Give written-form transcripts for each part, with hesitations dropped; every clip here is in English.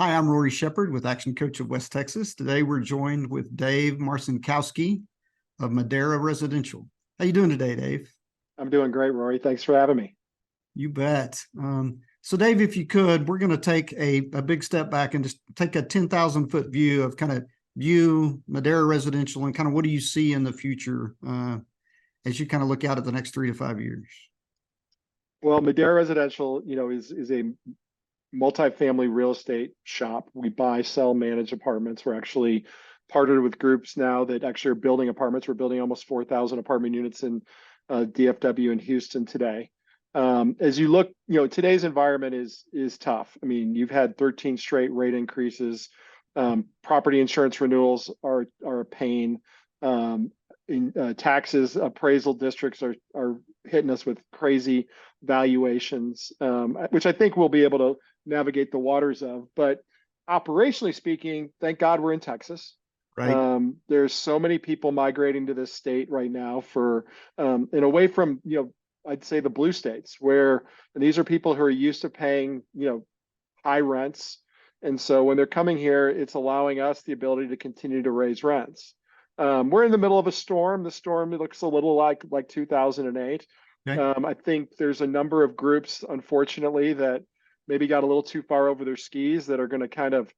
Hi, I'm Rory Shepard with Action Coach of West Texas. Today we're joined with Dave Marcinkowski of Madera Residential. How you doing today, Dave? I'm doing great, Rory. Thanks for having me. You bet. So Dave, if you could, we're going to take a big step back and just take a 10,000 foot view of kind of view Madera Residential and kind of what do you see in the future as you kind of look out at the next 3 to 5 years? Well, Madera Residential, is a multifamily real estate shop. We buy, sell, manage apartments. We're actually partnered with groups now that actually are building apartments. We're building almost 4,000 apartment units in DFW in Houston today. As you look, today's environment is tough. I mean, you've had 13 straight rate increases. Property insurance renewals are a pain. Taxes, appraisal districts are hitting us with crazy valuations, which I think we'll be able to navigate the waters of. But operationally speaking, thank God we're in Texas. Right. There's so many people migrating to this state right now and away from, I'd say the blue states and these are people who are used to paying, high rents. And so when they're coming here, it's allowing us the ability to continue to raise rents. We're in the middle of a storm. The storm looks a little like 2008. Okay. I think there's a number of groups, unfortunately, that maybe got a little too far over their skis that are going to kind of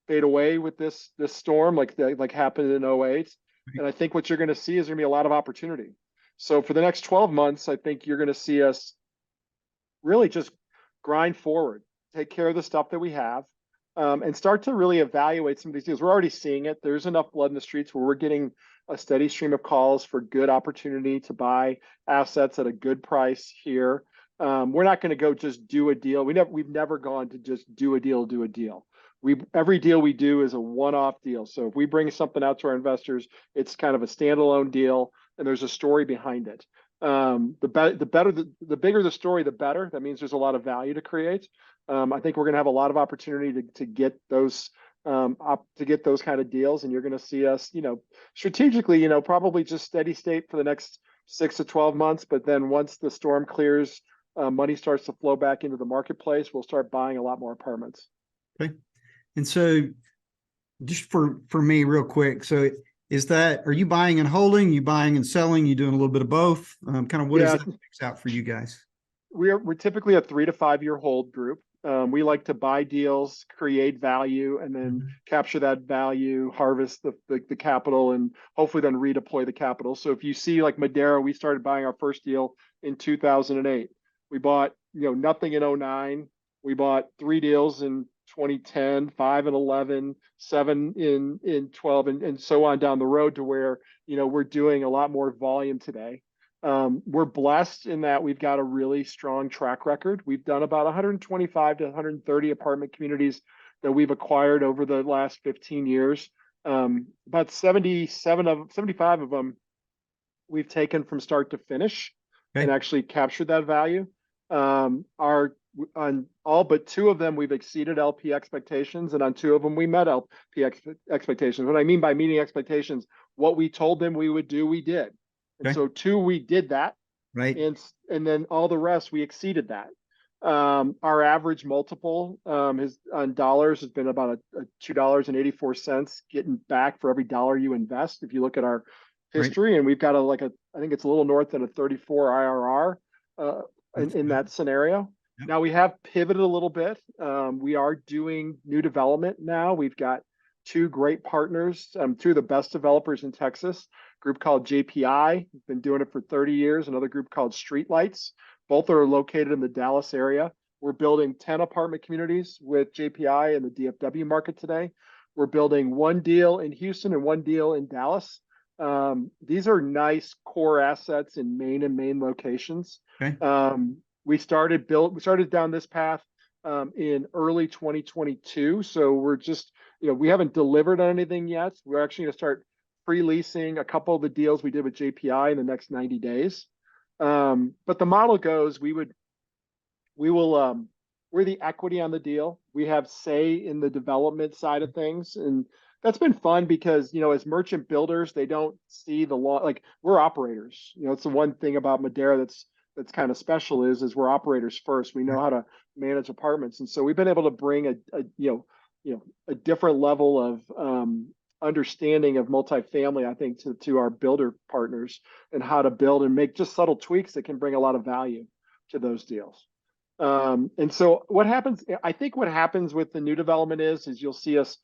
fade away with this storm, like happened in '08. And I think what you're going to see is going to be a lot of opportunity. So for the next 12 months, I think you're going to see us really just grind forward, take care of the stuff that we have, and start to really evaluate some of these deals. We're already seeing it. There's enough blood in the streets where we're getting a steady stream of calls for good opportunity to buy assets at a good price here. We're not going to go just do a deal. We've never gone to just do a deal. Every deal we do is a one-off deal. So if we bring something out to our investors, it's kind of a standalone deal, and there's a story behind it. The bigger the story, the better. That means there's a lot of value to create. I think we're going to have a lot of opportunity to get those kind of deals, and you're going to see us, strategically, probably just steady state for the next 6 to 12 months. But then once the storm clears, money starts to flow back into the marketplace, we'll start buying a lot more apartments. Okay. And so just for me real quick, so are you buying and holding, you buying and selling, you doing a little bit of both? Kind of what does that mix out for you guys? We're typically a 3 to 5 year hold group. We like to buy deals, create value, and then capture that value, harvest the capital, and hopefully then redeploy the capital. So if you see like Madera, we started buying our first deal in 2008. We bought nothing in '09. We bought 3 deals in 2010, 5 in 11, 7 in 12, and so on down the road to where we're doing a lot more volume today. We're blessed in that we've got a really strong track record. We've done about 125 to 130 apartment communities that we've acquired over the last 15 years. About 75 of them we've taken from start to finish and actually captured that value. On all but 2 of them, we've exceeded LP expectations, and on 2 of them, we met LP expectations. What I mean by meeting expectations, what we told them we would do, we did. And so 2, we did that. Right. And then all the rest, we exceeded that. Our average multiple on dollars has been about a $2.84 getting back for every dollar you invest. If you look at our history, and we've got I think it's a little north of a 34 IRR in that scenario. Yep. Now we have pivoted a little bit. We are doing new development now. We've got 2 great partners, 2 of the best developers in Texas. A group called JPI, been doing it for 30 years. Another group called Streetlights. Both are located in the Dallas area. We're building 10 apartment communities with JPI in the DFW market today. We're building 1 deal in Houston and 1 deal in Dallas. These are nice core assets in main locations. Okay. We started down this path in early 2022. So we're just, we haven't delivered on anything yet. We're actually going to start pre-leasing a couple of the deals we did with JPI in the next 90 days. But the model goes, we're the equity on the deal. We have say in the development side of things. And that's been fun because, as merchant builders, they don't see the law. Like, we're operators. It's the one thing about Madera that's kind of special is we're operators first. We know how to manage apartments. And so we've been able to bring a different level of understanding of multifamily, I think, to our builder partners and how to build and make just subtle tweaks that can bring a lot of value to those deals. And so what happens, I think what happens with the new development is you'll see us,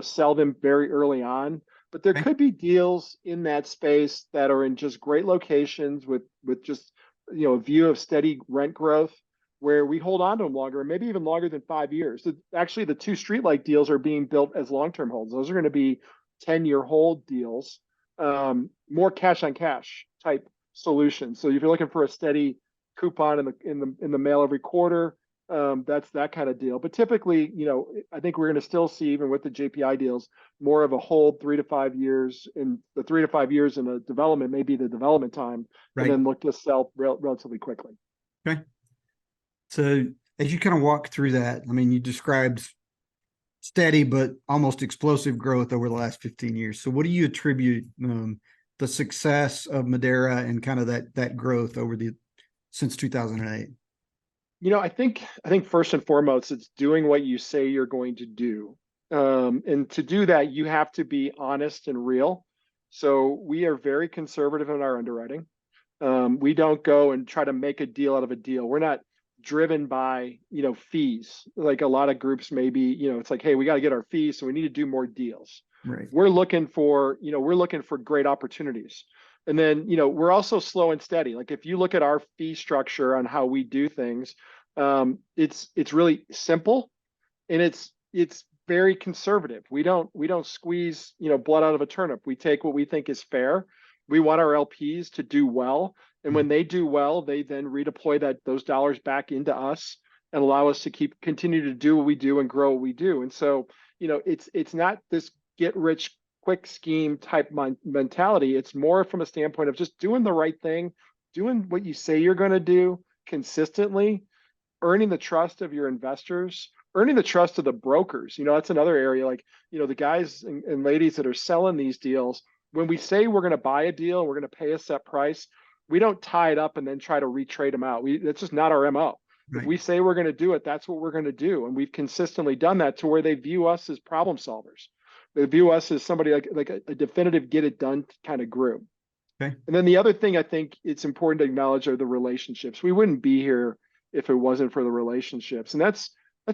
sell them very early on, but there Okay. could be deals in that space that are in just great locations with just, a view of steady rent growth where we hold on to them longer, and maybe even longer than 5 years. Actually, the two streetlight deals are being built as long-term holds. Those are going to be 10-year hold deals, more cash on cash type solutions. So if you're looking for a steady coupon in the mail every quarter, that's that kind of deal. But typically, I think we're going to still see, even with the JPI deals, more of a hold 3 to 5 years, and the 3 to 5 years in a development may be the development time, Right. and then look to sell relatively quickly. Okay. So as you kind of walk through that, I mean, you described steady but almost explosive growth over the last 15 years. So what do you attribute the success of Madeira and kind of that growth since 2008? I think first and foremost, it's doing what you say you're going to do. And to do that, you have to be honest and real. So we are very conservative in our underwriting. We don't go and try to make a deal out of a deal. We're not driven by, fees. Like a lot of groups maybe, it's like, hey, we got to get our fees, so we need to do more deals. Right. We're looking for great opportunities. And then, we're also slow and steady. Like if you look at our fee structure on how we do things, it's really simple, and it's very conservative. We don't squeeze, blood out of a turnip. We take what we think is fair. We want our LPs to do well. And when they do well, they then redeploy those dollars back into us and allow us to continue to do what we do and grow what we do. And so, it's not this get rich quick scheme type mentality. It's more from a standpoint of just doing the right thing, doing what you say you're going to do consistently, earning the trust of your investors, earning the trust of the brokers. That's another area. Like, the guys and ladies that are selling these deals, when we say we're going to buy a deal, we're going to pay a set price, we don't tie it up and then try to retrade them out. That's just not our MO. Right. If we say we're going to do it, that's what we're going to do. And we've consistently done that to where they view us as problem solvers. They view us as somebody like a definitive get it done kind of group. Okay. And then the other thing I think it's important to acknowledge are the relationships. We wouldn't be here if it wasn't for the relationships. And that's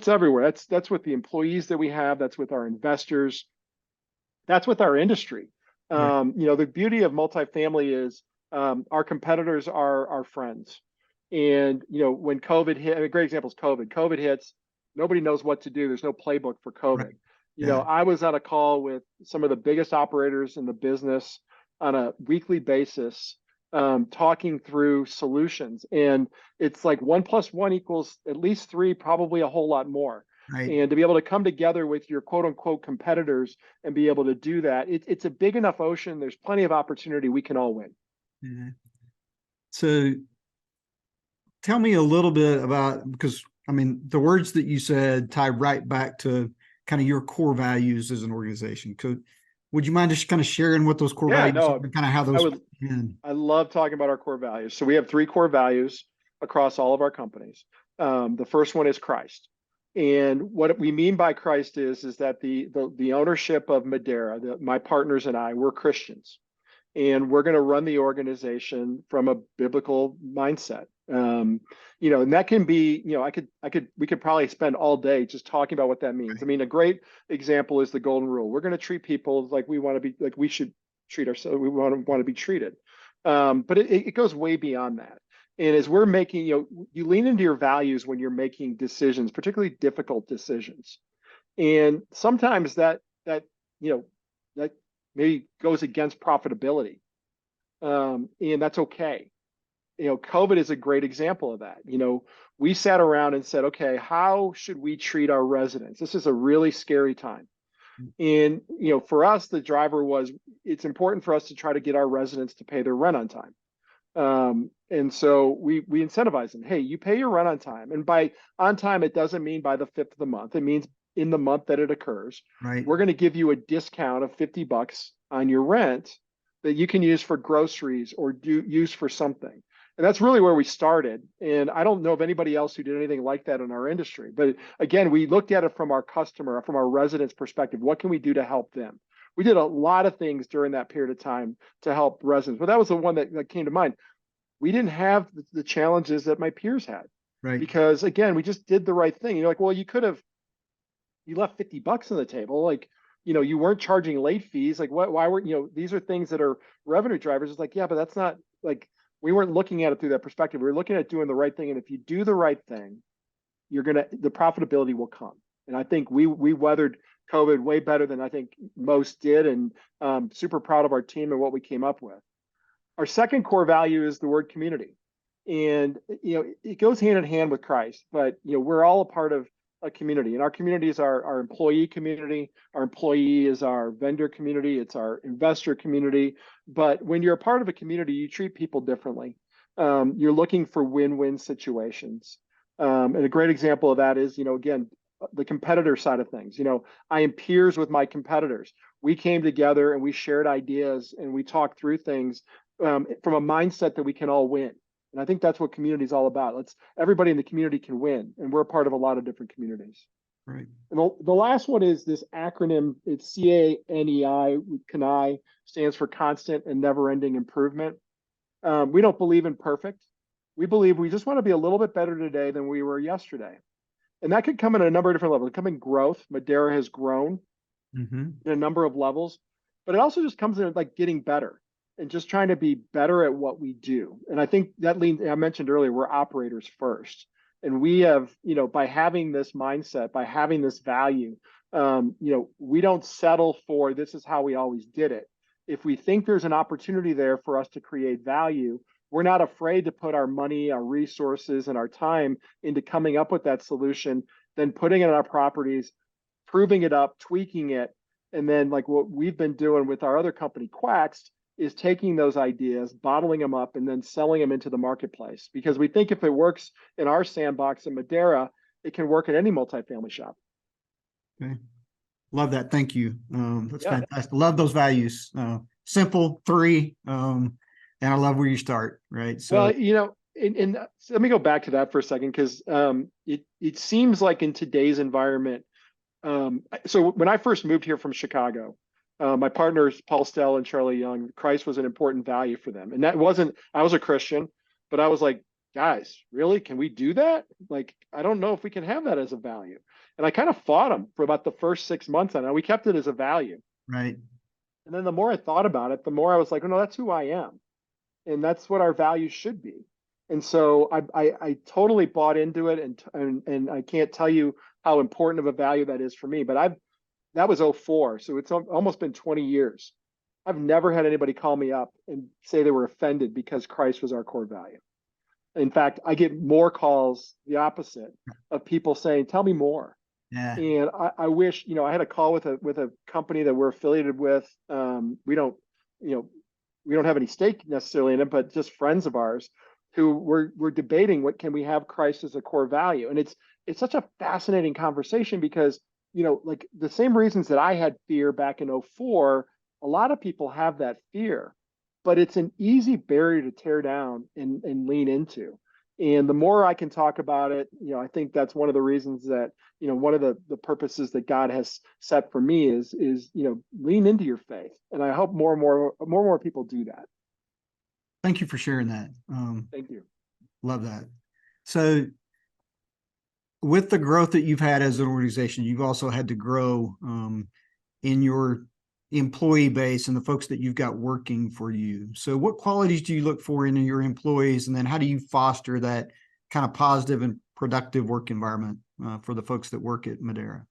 everywhere. That's with the employees that we have. That's with our investors. That's with our industry. Right. The beauty of multifamily is our competitors are our friends. And, when COVID hit, a great example is COVID. COVID hits, nobody knows what to do. There's no playbook for COVID. Right. Yeah. I was on a call with some of the biggest operators in the business on a weekly basis, talking through solutions. And it's like 1 + 1 = at least 3, probably a whole lot more. Right. And to be able to come together with your quote unquote competitors and be able to do that, it's a big enough ocean. There's plenty of opportunity. We can all win. Yeah. So tell me a little bit about, because I mean, the words that you said tie right back to kind of your core values as an organization. Would you mind just kind of sharing what those core values are and kind of how those I love talking about our core values. So we have 3 core values across all of our companies. The first one is Christ. And what we mean by Christ is that the ownership of Madeira, my partners and I, we're Christians, and we're going to run the organization from a biblical mindset. And that can be, we could probably spend all day just talking about what that means. Right. I mean, a great example is the golden rule. We're going to treat people like we want to be, like we should treat ourselves. We want to be treated. But it goes way beyond that. And as we're making, you lean into your values when you're making decisions, particularly difficult decisions. And sometimes that maybe goes against profitability. And that's okay. COVID is a great example of that. We sat around and said, okay, how should we treat our residents? This is a really scary time. And, for us, the driver was, it's important for us to try to get our residents to pay their rent on time. And so we incentivize them. Hey, you pay your rent on time. And by on time, it doesn't mean by the 5th of the month. It means in the month that it occurs. Right. We're going to give you a discount of $50 on your rent that you can use for groceries or use for something. And that's really where we started. And I don't know of anybody else who did anything like that in our industry. But again, we looked at it from our customer, from our residents' perspective. What can we do to help them? We did a lot of things during that period of time to help residents, but that was the one that came to mind. We didn't have the challenges that my peers had Right. because, again, we just did the right thing. You're like, well, you left $50 on the table. Like, you weren't charging late fees. Like, why weren't, these are things that are revenue drivers. It's like, yeah, but that's not like, we weren't looking at it through that perspective. We were looking at doing the right thing. And if you do the right thing, the profitability will come. And I think we weathered COVID way better than I think most did. And super proud of our team and what we came up with. Our second core value is the word community. And, it goes hand in hand with Christ, but, we're all a part of a community, and our community is our employee community. Our employee is our vendor community. It's our investor community. But when you're a part of a community, you treat people differently. You're looking for win-win situations. And a great example of that is, again, the competitor side of things. I am peers with my competitors. We came together and we shared ideas and we talked through things from a mindset that we can all win. And I think that's what community is all about. Everybody in the community can win, and we're a part of a lot of different communities. Right. And the last one is this acronym. It's CANEI. CANI stands for constant and never-ending improvement. We don't believe in perfect. We believe we just want to be a little bit better today than we were yesterday. And that could come in a number of different levels. It could come in growth. Madeira has grown in a number of levels, but it also just comes in like getting better and just trying to be better at what we do. And I think that I mentioned earlier, we're operators first. And we have, by having this mindset, by having this value, we don't settle for this is how we always did it. If we think there's an opportunity there for us to create value, we're not afraid to put our money, our resources, and our time into coming up with that solution, then putting it on our properties, proving it up, tweaking it. And then like what we've been doing with our other company, Quacks, is taking those ideas, bottling them up, and then selling them into the marketplace. Because we think if it works in our sandbox in Madeira, it can work in any multifamily shop. Okay. Love that. Thank you. That's fantastic. Love those values. Simple, three, and I love where you start, right? So, well, and so let me go back to that for a second, because it seems like in today's environment, so when I first moved here from Chicago, my partners, Paul Stell and Charlie Young, Christ was an important value for them. And that wasn't, I was a Christian, but I was like, guys, really? Can we do that? Like, I don't know if we can have that as a value. And I kind of fought them for about the first 6 months on it. We kept it as a value. right. And then the more I thought about it, the more I was like, oh, no, that's who I am. And that's what our values should be. And so I totally bought into it. And I can't tell you how important of a value that is for me, but that was 2004. So it's almost been 20 years. I've never had anybody call me up and say they were offended because Christ was our core value. In fact, I get more calls, the opposite, of people saying, tell me more. Yeah. And I wish, I had a call with a company that we're affiliated with. We don't have any stake necessarily in it, but just friends of ours who we're debating what can we have Christ as a core value. And it's such a fascinating conversation because like the same reasons that I had fear back in 2004, a lot of people have that fear, but it's an easy barrier to tear down and lean into. And the more I can talk about it, I think that's one of the reasons that, one of the purposes that God has set for me is lean into your faith. And I hope more and more people do that. Thank you for sharing that. Thank you. Love that. So with the growth that you've had as an organization, you've also had to grow in your employee base and the folks that you've got working for you. So what qualities do you look for in your employees? And then how do you foster that kind of positive and productive work environment for the folks that work at Madeira?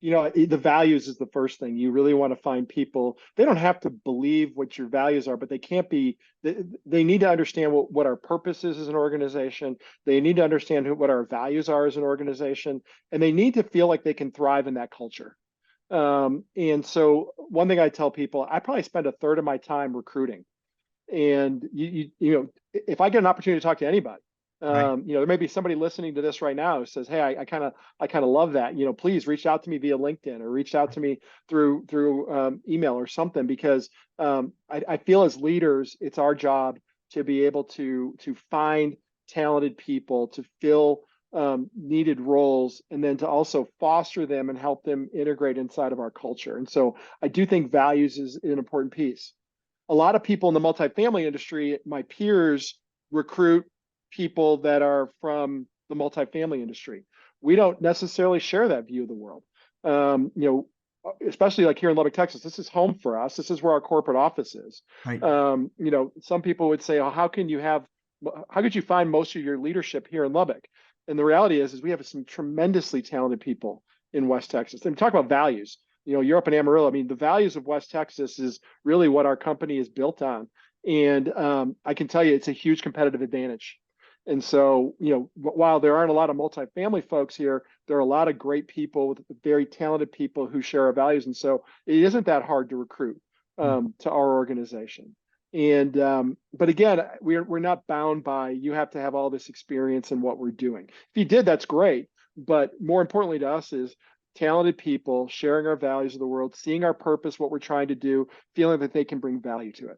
The values is the first thing. You really want to find people. They don't have to believe what your values are, but they can't be, they need to understand what our purpose is as an organization. They need to understand what our values are as an organization, and they need to feel like they can thrive in that culture. And so one thing I tell people, I probably spend a third of my time recruiting. And if I get an opportunity to talk to anybody, Right. there may be somebody listening to this right now who says, hey, I kind of love that, please reach out to me via LinkedIn or reach out to me through email or something, because I feel as leaders, it's our job to be able to find talented people, to fill needed roles, and then to also foster them and help them integrate inside of our culture. And so I do think values is an important piece. A lot of people in the multifamily industry, my peers, recruit people that are from the multifamily industry. We don't necessarily share that view of the world. Especially like here in Lubbock, Texas, this is home for us. This is where our corporate office is. Right. Some people would say, oh, how could you find most of your leadership here in Lubbock? And the reality is we have some tremendously talented people in West Texas. And talk about values. You're up in Amarillo. I mean, the values of West Texas is really what our company is built on. And I can tell you it's a huge competitive advantage. And so, while there aren't a lot of multifamily folks here, there are a lot of great people, very talented people who share our values. And so it isn't that hard to recruit to our organization. And but again, we're not bound by you have to have all this experience in what we're doing. If you did, that's great. But more importantly to us is talented people sharing our values of the world, seeing our purpose, what we're trying to do, feeling that they can bring value to it.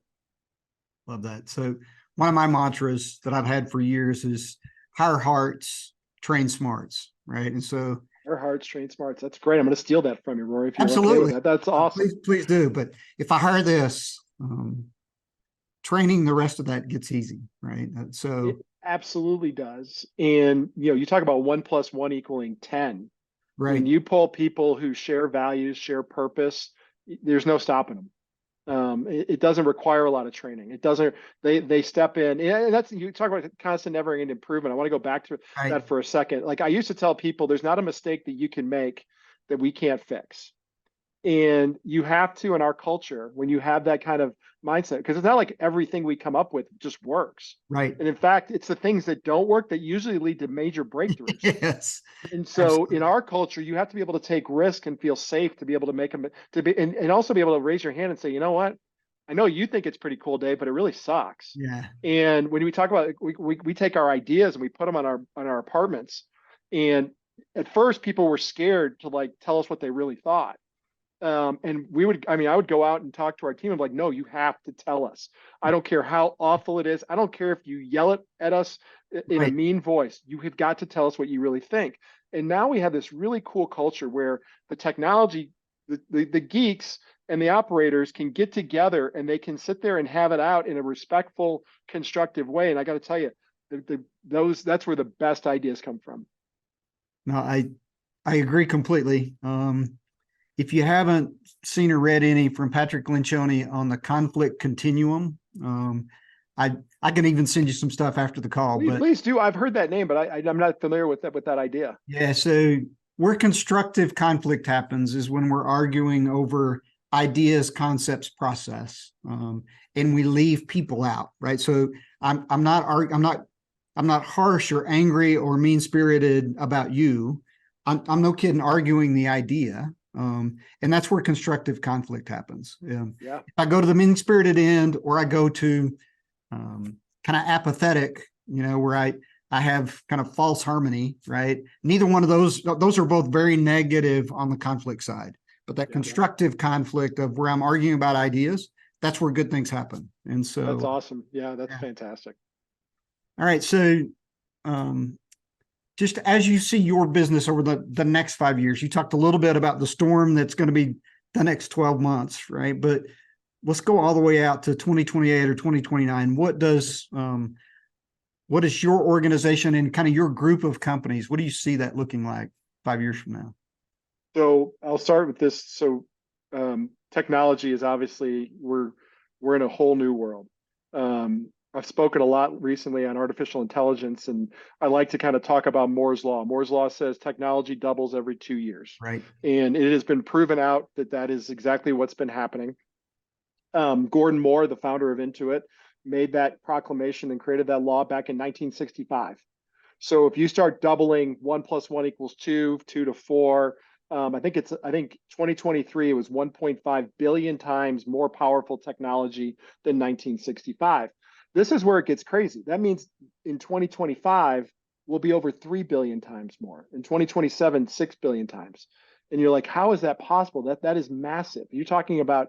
Love that. So one of my mantras that I've had for years is hire hearts, train smarts, right? And so hire hearts, train smarts. That's great. I'm going to steal that from you, Rory. If you're absolutely okay with that, that's awesome. Please do. But if I hire this, training the rest of that gets easy, right? So it absolutely does. And you talk about 1 + 1 equaling 10. Right. When you pull people who share values, share purpose, there's no stopping them. It doesn't require a lot of training. It doesn't. They step in, and that's you talk about constant, never-ending improvement. I want to go back to that for a second. Like I used to tell people, there's not a mistake that you can make that we can't fix. And you have to, in our culture, when you have that kind of mindset, because it's not like everything we come up with just works. Right. And in fact, it's the things that don't work that usually lead to major breakthroughs. Yes. And so absolutely. In our culture, you have to be able to take risk and feel safe to be able to make them and also be able to raise your hand and say, you know what? I know you think it's pretty cool, Dave, but it really sucks. Yeah. And when we talk about we take our ideas and we put them on our apartments. And at first people were scared to tell us what they really thought. And I would go out and talk to our team. I'm like, no, you have to tell us. I don't care how awful it is. I don't care if you yell it at us in a mean voice. You have got to tell us what you really think. And now we have this really cool culture where the technology, the geeks and the operators can get together and they can sit there and have it out in a respectful, constructive way. And I got to tell you, that's where the best ideas come from. No, I agree completely. If you haven't seen or read any from Patrick Lencioni on the conflict continuum, I can even send you some stuff after the call. Please do. I've heard that name, but I'm not familiar with that idea. Yeah. So where constructive conflict happens is when we're arguing over ideas, concepts, process, and we leave people out, right? So I'm not harsh or angry or mean spirited about you. I'm no kidding arguing the idea. And that's where constructive conflict happens. Yeah. If I go to the mean-spirited end, or I go to kind of apathetic, where I have kind of false harmony, right? Neither one of those are both very negative on the conflict side. But that constructive conflict of where I'm arguing about ideas, that's where good things happen. And so that's awesome. Yeah, that's fantastic. All right. So just as you see your business over the next 5 years, you talked a little bit about the storm that's going to be the next 12 months, right? But let's go all the way out to 2028 or 2029. What is your organization and kind of your group of companies? What do you see that looking like 5 years from now? So I'll start with this. So technology is obviously we're in a whole new world. I've spoken a lot recently on artificial intelligence, and I like to kind of talk about Moore's Law. Moore's Law says technology doubles every 2 years. Right. And it has been proven out that is exactly what's been happening. Gordon Moore, the founder of Intuit, made that proclamation and created that law back in 1965. So if you start doubling 1 + 1 = 2, 2 to 4, I think 2023, it was 1.5 billion times more powerful technology than 1965. This is where it gets crazy. That means in 2025, we'll be over 3 billion times more. In 2027, 6 billion times. And you're like, how is that possible? That is massive. You're talking about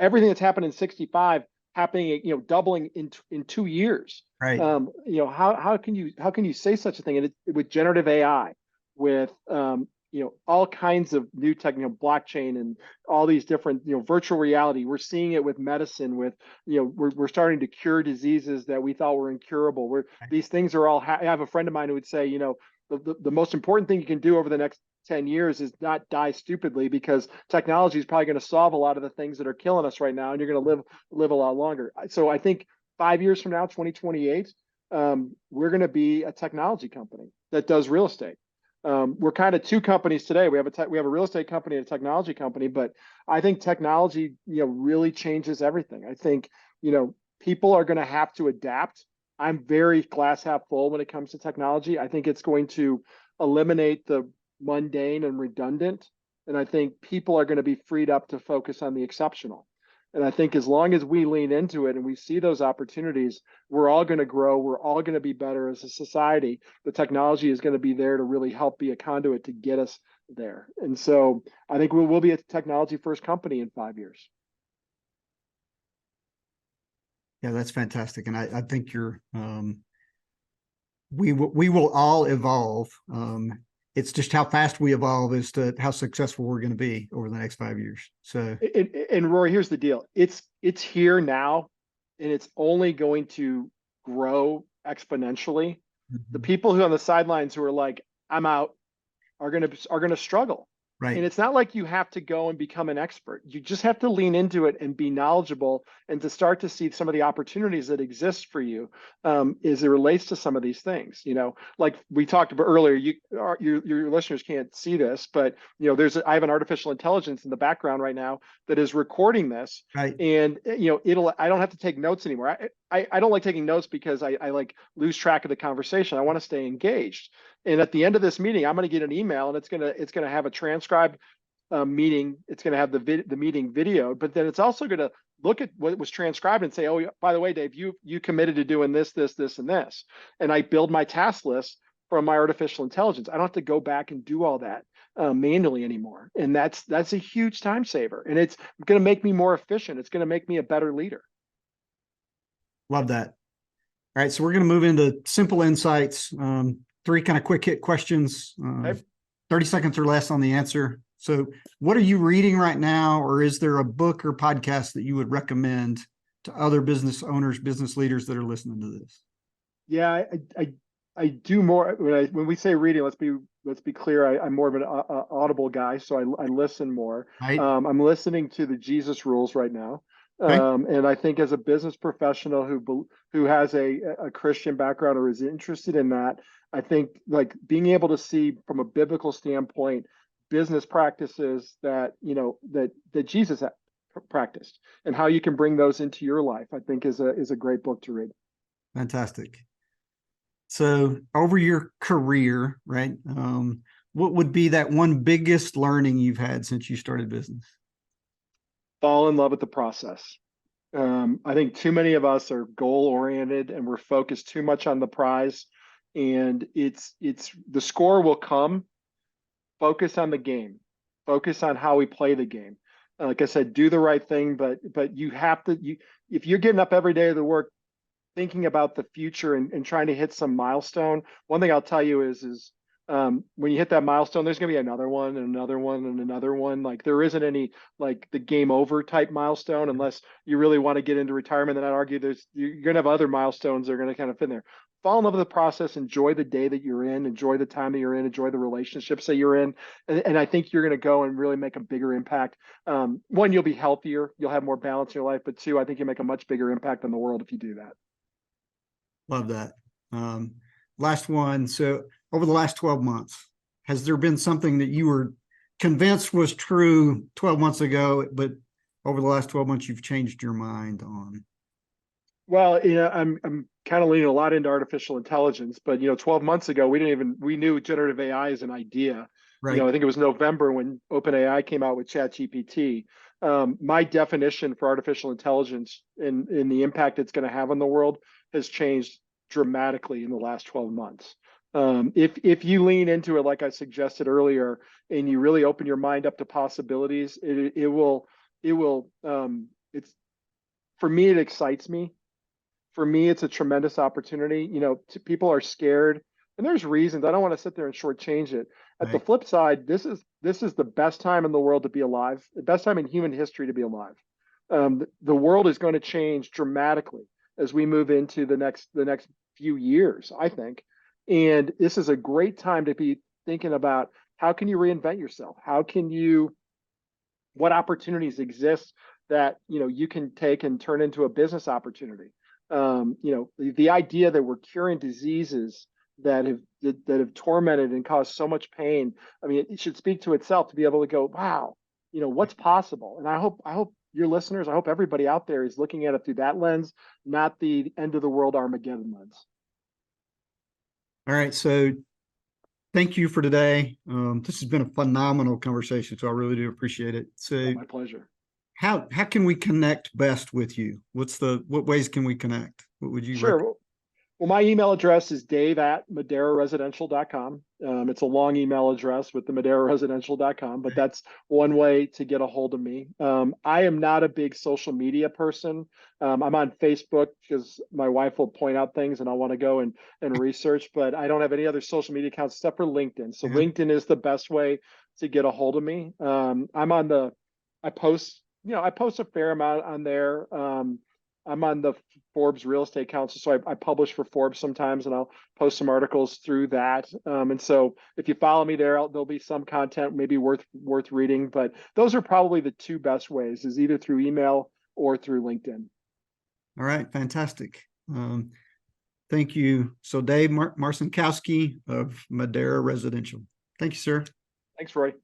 everything that's happened in 65 happening, doubling in 2 years. Right. How can you say such a thing? And with generative AI, with all kinds of new tech, blockchain and all these different, virtual reality. We're seeing it with medicine. With we're starting to cure diseases that we thought were incurable. These things are all. I have a friend of mine who would say, the most important thing you can do over the next 10 years is not die stupidly, because technology is probably going to solve a lot of the things that are killing us right now, and you're going to live a lot longer. So I think 5 years from now, 2028, we're going to be a technology company that does real estate. We're kind of two companies today. We have a real estate company and a technology company, but I think technology, really changes everything. I think, people are going to have to adapt. I'm very glass half full when it comes to technology. I think it's going to eliminate the mundane and redundant. And I think people are going to be freed up to focus on the exceptional. And I think as long as we lean into it and we see those opportunities, we're all going to grow. We're all going to be better as a society. The technology is going to be there to really help be a conduit to get us there. And so I think we'll be a technology first company in 5 years. Yeah, that's fantastic. And I think we will all evolve. It's just how fast we evolve as to how successful we're going to be over the next 5 years. So, and Rory, here's the deal. It's here now, and it's only going to grow exponentially. The people who on the sidelines who are like, I'm out, are going to struggle. right. And it's not like you have to go and become an expert. You just have to lean into it and be knowledgeable, and to start to see some of the opportunities that exist for you as it relates to some of these things. Like we talked about earlier, your listeners can't see this, but I have an artificial intelligence in the background right now that is recording this. Right. And I don't have to take notes anymore. I don't like taking notes because I like lose track of the conversation. I want to stay engaged. And at the end of this meeting, I'm going to get an email, and it's going to have a transcribed meeting. It's going to have the meeting video, but then it's also going to look at what was transcribed and say, oh, by the way, Dave, you committed to doing this, this, this, and this. And I build my task list from my artificial intelligence. I don't have to go back and do all that manually anymore. And that's a huge time saver. And it's going to make me more efficient. It's going to make me a better leader. Love that. All right. So we're going to move into simple insights. 3 kind of quick hit questions, 30 seconds or less on the answer. So what are you reading right now? Or is there a book or podcast that you would recommend to other business owners, business leaders that are listening to this? Yeah, I do more when we say reading. Let's be clear. I'm more of an audible guy, so I listen more. Right. I'm listening to the Jesus Rules right now. Okay. And I think as a business professional who has a Christian background or is interested in that, I think like being able to see from a biblical standpoint business practices that that Jesus practiced and how you can bring those into your life, I think is a great book to read. Fantastic. So over your career, right? What would be that one biggest learning you've had since you started business? Fall in love with the process. I think too many of us are goal oriented and we're focused too much on the prize, and it's the score will come. Focus on the game. Focus on how we play the game. Like I said, do the right thing, but you have to. If you're getting up every day of the work, thinking about the future and trying to hit some milestone. One thing I'll tell you is when you hit that milestone, there's going to be another one and another one and another one. Like there isn't any like the game over type milestone unless you really want to get into retirement. Then I'd argue you're going to have other milestones that are going to kind of fit in there. Fall in love with the process, enjoy the day that you're in, enjoy the time that you're in, enjoy the relationships that you're in. And I think you're going to go and really make a bigger impact. One, you'll be healthier, you'll have more balance in your life, but 2, I think you'll make a much bigger impact on the world if you do that. Love that. Last one. So over the last 12 months, has there been something that you were convinced was true 12 months ago, but over the last 12 months, you've changed your mind on? Well, I'm kind of leaning a lot into artificial intelligence, but 12 months ago, we knew generative AI is an idea. Right. I think it was November when OpenAI came out with ChatGPT. My definition for artificial intelligence and the impact it's going to have on the world has changed dramatically in the last 12 months. If you lean into it, like I suggested earlier, and you really open your mind up to possibilities, For me, it excites me. For me, it's a tremendous opportunity. People are scared, and there's reasons. I don't want to sit there and shortchange it. At the Right. flip side, this is the best time in the world to be alive, the best time in human history to be alive. The world is going to change dramatically as we move into the next few years, I think. And this is a great time to be thinking about how can you reinvent yourself? What opportunities exist that you can take and turn into a business opportunity. The idea that we're curing diseases that have tormented and caused so much pain. I mean, it should speak to itself to be able to go, wow, what's possible. And I hope your listeners, I hope everybody out there is looking at it through that lens, not the end of the world Armageddon lens. All right. So thank you for today. This has been a phenomenal conversation, so I really do appreciate it. So My pleasure. how can we connect best with you? What ways can we connect? What would you recommend? Sure. Well, my email address is dave@maderaresidential.com. It's a long email address with the maderaresidential.com, but that's one way to get a hold of me. I am not a big social media person. I'm on Facebook because my wife will point out things and I want to go and research, but I don't have any other social media accounts except for LinkedIn. So Yeah. LinkedIn is the best way to get a hold of me. I post a fair amount on there. I'm on the Forbes Real Estate Council, so I publish for Forbes sometimes, and I'll post some articles through that. And so, if you follow me there, there'll be some content maybe worth reading. But those are probably the two best ways: is either through email or through LinkedIn. All right. Fantastic. Thank you. So Dave Marcinkowski of Madera Residential. Thank you, sir. Thanks, Roy.